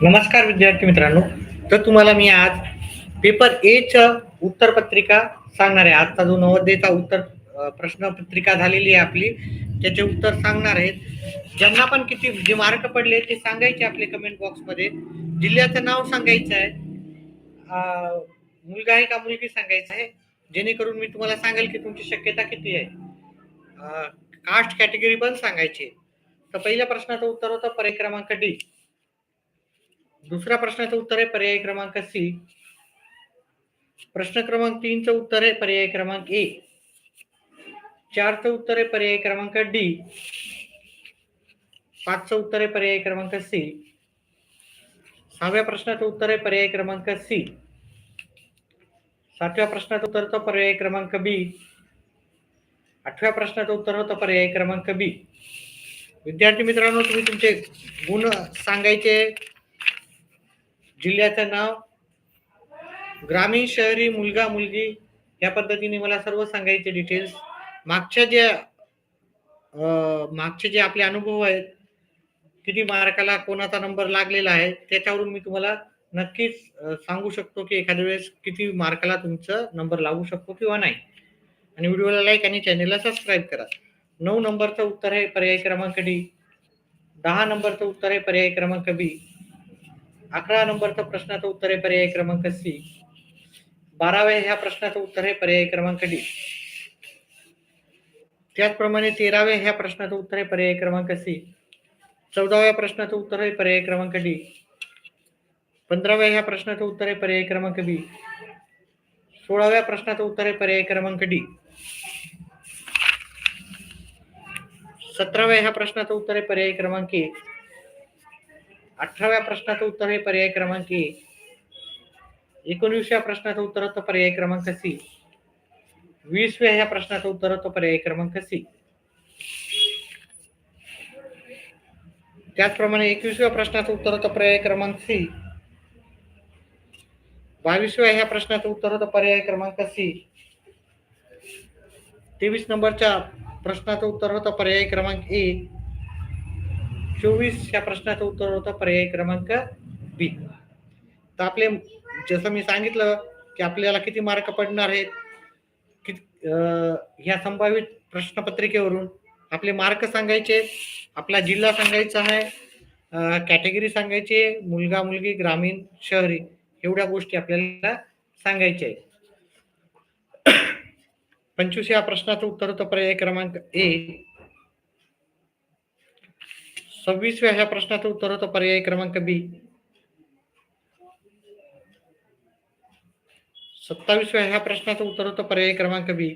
नमस्कार विद्यार्थी मित्रांनो. तर तुम्हाला मी आज पेपर ए च उत्तरपत्रिका सांगणार आहे. आजचा जो नवोदयचा प्रश्नपत्रिका झालेली आहे आपली, त्याचे उत्तर सांगणार आहेत. ज्यांना पण किती जे मार्क पडले ते सांगायचे आपले कमेंट बॉक्समध्ये. जिल्ह्याचं नाव सांगायचं आहे. मुलगा आहे का मुलगी सांगायचं आहे, जेणेकरून मी तुम्हाला सांगेल की तुमची शक्यता किती आहे. कास्ट कॅटेगरी पण सांगायची. तर पहिल्या प्रश्नाचं उत्तर होतं पर्याय क्रमांक डी. दुसऱ्या प्रश्नाचं उत्तर आहे पर्याय क्रमांक सी. प्रश्न क्रमांक 3चं उत्तर आहे पर्याय क्रमांक ए. 4चं उत्तर आहे पर्याय क्रमांक डी. 5चं उत्तर आहे पर्याय क्रमांक सी. 6व्या प्रश्नाचं उत्तर आहे पर्याय क्रमांक सी. 7व्या प्रश्नाचं उत्तर होतं पर्याय क्रमांक बी. 8व्या प्रश्नाचं उत्तर होतं पर्याय क्रमांक बी. विद्यार्थी मित्रांनो, तुम्ही तुमचे गुण सांगायचे. जिल्ह्याचं नाव, ग्रामीण, शहरी, मुलगा, मुलगी, या पद्धतीने मला सर्व सांगायचे डिटेल्स. मागचे जे आपले अनुभव आहेत, किती मार्काला कोणाचा नंबर लागलेला आहे, त्याच्यावरून मी तुम्हाला नक्कीच सांगू शकतो की एखाद्या वेळेस किती मार्काला तुमचा नंबर लागू शकतो किंवा नाही. आणि व्हिडिओला लाईक आणि चॅनेलला सबस्क्राईब करा. 9 नंबरचं उत्तर आहे पर्याय क्रमांक डी. 10 नंबरचं उत्तर आहे पर्याय क्रमांक बी. 11 नंबरचं प्रश्नाचं उत्तर आहे पर्याय क्रमांक सी. 12व्या ह्या प्रश्नाचं उत्तर आहे पर्याय क्रमांक डी. त्याचप्रमाणे 13व्या ह्या प्रश्नाचं उत्तर आहे पर्याय क्रमांक सी. 14व्या प्रश्नाचं उत्तर आहे पर्याय क्रमांक डी. 15व्या ह्या प्रश्नाचं उत्तर आहे पर्याय क्रमांक बी. 16व्या प्रश्नाचं उत्तर आहे पर्याय क्रमांक डी. 17व्या ह्या प्रश्नाचं उत्तर आहे पर्याय क्रमांक ए. 18व्या प्रश्नाचं उत्तर आहे पर्याय क्रमांक ए. 19व्या प्रश्नाचं उत्तर होतं पर्याय क्रमांक सी. 20व्या ह्या प्रश्नाचं उत्तर होतं पर्याय क्रमांक सी. त्याचप्रमाणे 21व्या प्रश्नाचं उत्तर होतं पर्याय क्रमांक सी. 22व्या ह्या प्रश्नाचं उत्तर होतं पर्याय क्रमांक सी. 23 नंबरच्या प्रश्नाचं उत्तर होतं पर्याय क्रमांक ए. 24 ह्या प्रश्नाचं उत्तर होतं पर्याय क्रमांक बी. तर आपले, जसं मी सांगितलं की आपल्याला किती मार्क पडणार आहेत, ह्या संभावित प्रश्नपत्रिकेवरून आपले मार्क सांगायचे, आपला जिल्हा सांगायचा आहे, कॅटेगरी सांगायची, मुलगा, मुलगी, ग्रामीण, शहरी, एवढ्या गोष्टी आपल्याला सांगायच्या आहेत. 25व्या प्रश्नाचं उत्तर होतं पर्याय क्रमांक ए. 26व्या ह्या प्रश्नाचं उत्तर होतं पर्याय क्रमांक बी. 27व्या ह्या प्रश्नाचं उत्तर होतं पर्याय क्रमांक बी.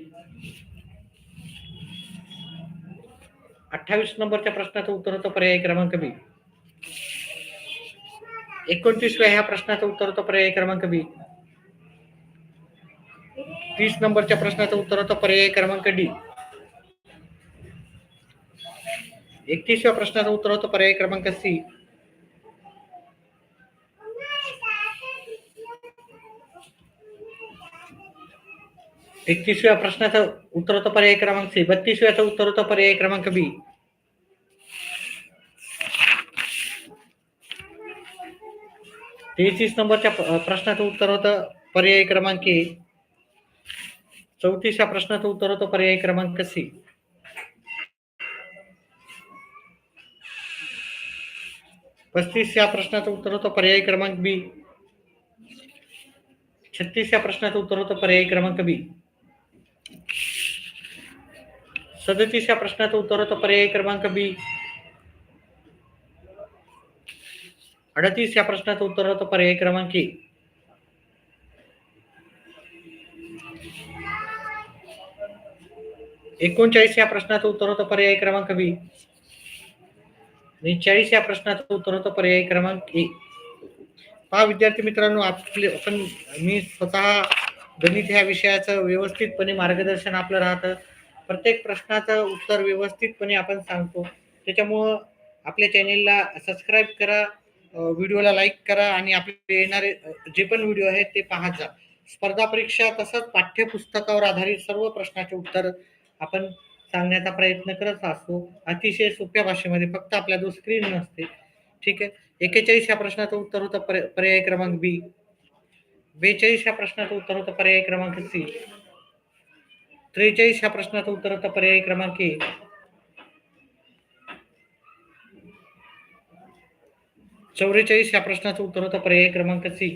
28 नंबरच्या प्रश्नाचं उत्तर होतं पर्याय क्रमांक बी. 29व्या ह्या प्रश्नाचं उत्तर होतं पर्याय क्रमांक बी. 30 नंबरच्या प्रश्नाचं उत्तर होतं पर्याय क्रमांक डी. 31व्या प्रश्नाचं उत्तर होतं पर्याय क्रमांक सी. 31व्या प्रश्नाचं उत्तर होतं पर्याय क्रमांक सी. 32व्याचं उत्तर होतं पर्याय क्रमांक बी. 33 नंबरच्या प्रश्नाचं उत्तर होतं पर्याय क्रमांक ए. 34व्या प्रश्नाचं उत्तर होतं पर्याय क्रमांक सी. 35व्या प्रश्नाचं उत्तर होतं पर्याय क्रमांक बी. 36व्या प्रश्नाचं उत्तर होतं पर्याय क्रमांक बी. 37व्या प्रश्नाचं उत्तर होतं पर्याय क्रमांक बी. 38व्या प्रश्नाचं उत्तर होतं पर्याय क्रमांक ए. 39व्या प्रश्नाचं उत्तर होतं पर्याय क्रमांक बी. आणि 40व्या प्रश्नाचं उत्तर होतं पर्याय क्रमांक ए. पहा विद्यार्थी मित्रांनो, मी स्वतः गणित ह्या विषयाचं व्यवस्थितपणे मार्गदर्शन आपलं राहतं. प्रत्येक प्रश्नाचं उत्तर व्यवस्थितपणे आपण सांगतो. त्याच्यामुळं आपल्या चॅनेलला सबस्क्राईब करा, व्हिडिओला लाईक करा आणि आपले येणारे जे पण व्हिडिओ आहेत ते पाहत जा. स्पर्धा परीक्षा तसंच पाठ्यपुस्तकावर आधारित सर्व प्रश्नाचे उत्तर आपण सांगण्याचा प्रयत्न करत असतो, अतिशय सोप्या भाषेमध्ये. फक्त आपल्या जो स्क्रीन नसते ठीक आहे. 41 ह्या प्रश्नाचं उत्तर होतं पर्याय क्रमांक बी. 42 ह्या प्रश्नाचं उत्तर होतं पर्याय क्रमांक सी. 43 ह्या प्रश्नाचं उत्तर होतं पर्याय क्रमांक ए. 44 ह्या प्रश्नाचं उत्तर होतं पर्याय क्रमांक सी.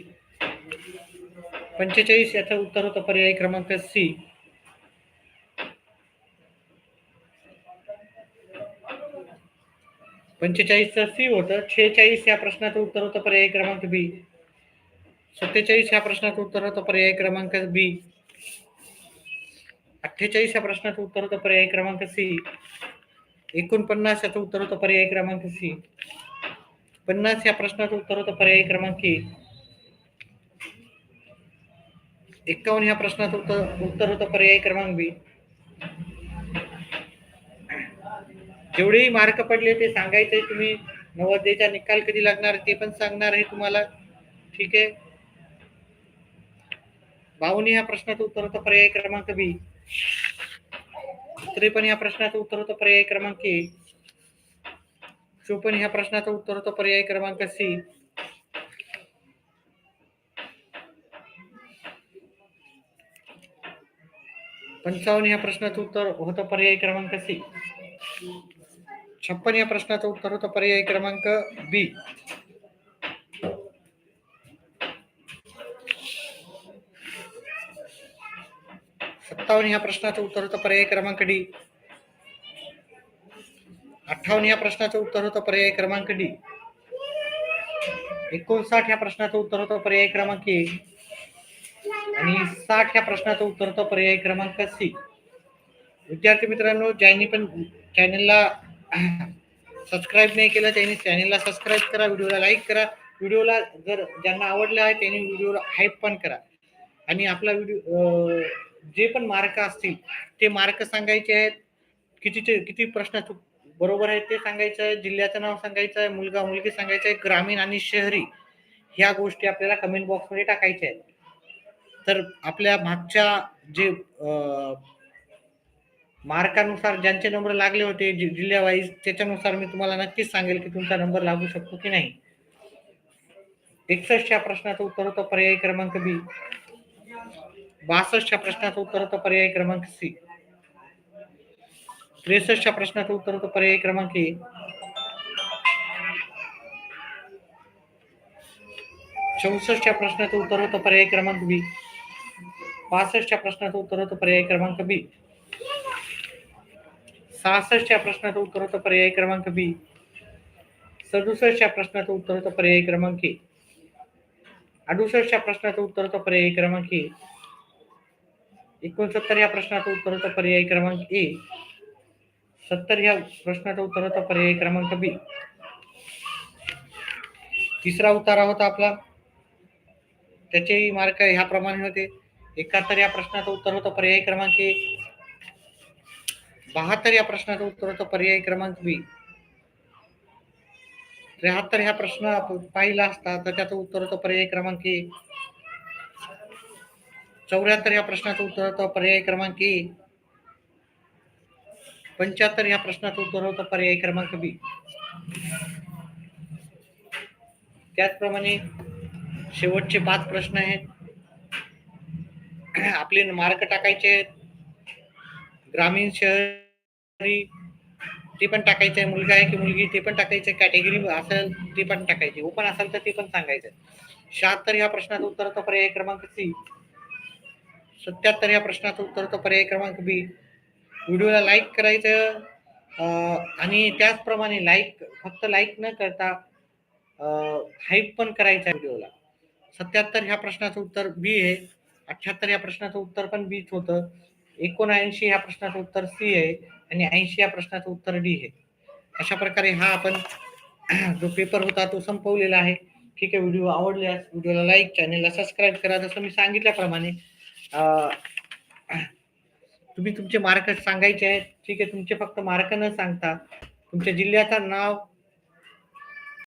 45 याचं उत्तर होतं पर्याय क्रमांक सी. 45चं सी होतं. 46 या प्रश्नाचं उत्तर होतं पर्याय क्रमांक बी. 47 ह्या प्रश्नाचं उत्तर होतं पर्याय क्रमांक बी. 48 या प्रश्नाचं उत्तर होतं पर्याय क्रमांक सी. 49 याचं उत्तर होतं पर्याय क्रमांक सी. 50 या प्रश्नाचं उत्तर होतं पर्याय क्रमांक ए. 51 ह्या प्रश्नाचं उत्तर होतं पर्याय क्रमांक बी. जेवढेही मार्क पडले ते सांगायचंय तुम्ही. नवोदयचा निकाल कधी लागणार ते पण सांगणार आहे तुम्हाला. ठीक आहे. 52 ह्या प्रश्नाचं उत्तर होतं पर्याय क्रमांक बी. 53 ह्या प्रश्नाचं उत्तर होतं पर्याय क्रमांक ए. 54 ह्या प्रश्नाचं उत्तर होतं पर्याय क्रमांक सी. 55 ह्या प्रश्नाचं उत्तर होतं पर्याय क्रमांक सी. 56 या प्रश्नाचं उत्तर होतं पर्याय क्रमांक बी. 57 ह्या प्रश्नाचं उत्तर होतं पर्याय क्रमांक डी. 58 या प्रश्नाचं उत्तर होतं पर्याय क्रमांक डी. 59 या प्रश्नाचं उत्तर होतं पर्याय क्रमांक ए. आणि 60 या प्रश्नाचं उत्तर होतं पर्याय क्रमांक सी. विद्यार्थी मित्रांनो, ज्यांनी पण चॅनलला सबस्क्राईब नाही केलं त्यांनी चॅनलला सबस्क्राईब करा, व्हिडिओला लाईक करा. व्हिडिओला जर ज्यांना आवडलं आहे त्यांनी व्हिडिओला हाईप पण करा. आणि आपला व्हिडिओ जे पण मार्क असतील ते मार्क सांगायचे आहेत. किती प्रश्न बरोबर आहेत ते सांगायचं आहे. जिल्ह्याचं नाव सांगायचं आहे. मुलगा मुलगी सांगायचं आहे. ग्रामीण आणि शहरी ह्या गोष्टी आपल्याला कमेंट बॉक्समध्ये टाकायच्या आहेत. तर आपल्या मागच्या जे मार्कानुसार ज्यांचे नंबर लागले होते जिल्ह्या वाईज त्याच्यानुसार मी तुम्हाला नक्कीच सांगेल की तुमचा नंबर लागू शकतो की नाही. 61 प्रश्नाचं उत्तर होतं पर्याय क्रमांक बी. 62 प्रश्नाचं उत्तर होतं पर्याय क्रमांक सी. 63 प्रश्नाचं उत्तर होतं पर्याय क्रमांक ए. 64 प्रश्नाचं उत्तर होतं पर्याय क्रमांक बी. 65 प्रश्नाचं उत्तर होतं पर्याय क्रमांक बी. 66 प्रश्नाचं उत्तर होतं पर्याय क्रमांक बी. 67 प्रश्नाचं उत्तर होतं पर्याय क्रमांक ए. 68 प्रश्नाचं उत्तर होतं पर्याय क्रमांक ए. 69 या प्रश्नाचं उत्तर होतं पर्याय क्रमांक ए. 70 या प्रश्नाचं उत्तर होतं पर्याय क्रमांक बी. तिसरा उतारा होता आपला, त्याचेही मार्क ह्याप्रमाणे होते. 71 या प्रश्नाचं उत्तर होतं पर्याय क्रमांक ए. 72 या प्रश्नाचं उत्तर होतं पर्याय क्रमांक बी. 73 ह्या प्रश्न पाहिला असता तर त्याचं उत्तर होतं पर्याय क्रमांक ए. 74 या प्रश्नाचं उत्तर होतं पर्याय क्रमांक ए. 75 या प्रश्नाचं उत्तर होतं पर्याय क्रमांक बी. त्याचप्रमाणे शेवटचे 5 प्रश्न आहेत. आपले मार्क टाकायचे आहेत. ग्रामीण शहरी ते पण टाकायचं, मुलगा आहे की मुलगी ते पण टाकायचं, कॅटेगरी असेल ते पण टाकायचे, ओपन असेल तर ते पण सांगायचं. 76 या प्रश्नाचं उत्तर होतं पर्याय क्रमांक सी. 77 या प्रश्नाचं उत्तर होतं पर्याय क्रमांक बी. व्हिडिओला लाईक करायचं आणि त्याचप्रमाणे फक्त लाईक न करता हाईप पण करायचं व्हिडिओला. 77 ह्या प्रश्नाचं उत्तर बी आहे. 78 या प्रश्नाचं उत्तर पण बीच होतं. 79 या प्रश्नाचं उत्तर सी आहे आणि 80 या प्रश्नाचं उत्तर डी आहे. अशा प्रकारे हा आपण जो पेपर होता तो संपवलेला आहे. ठीक आहे. व्हिडिओ आवडल्यास व्हिडिओला लाईक, चॅनलला सबस्क्राईब करा. जसं मी सांगितल्याप्रमाणे तुम्ही तुमचे मार्क सांगायचे आहेत. ठीक आहे. तुमचे फक्त मार्क न सांगता तुमच्या जिल्ह्याचं नाव,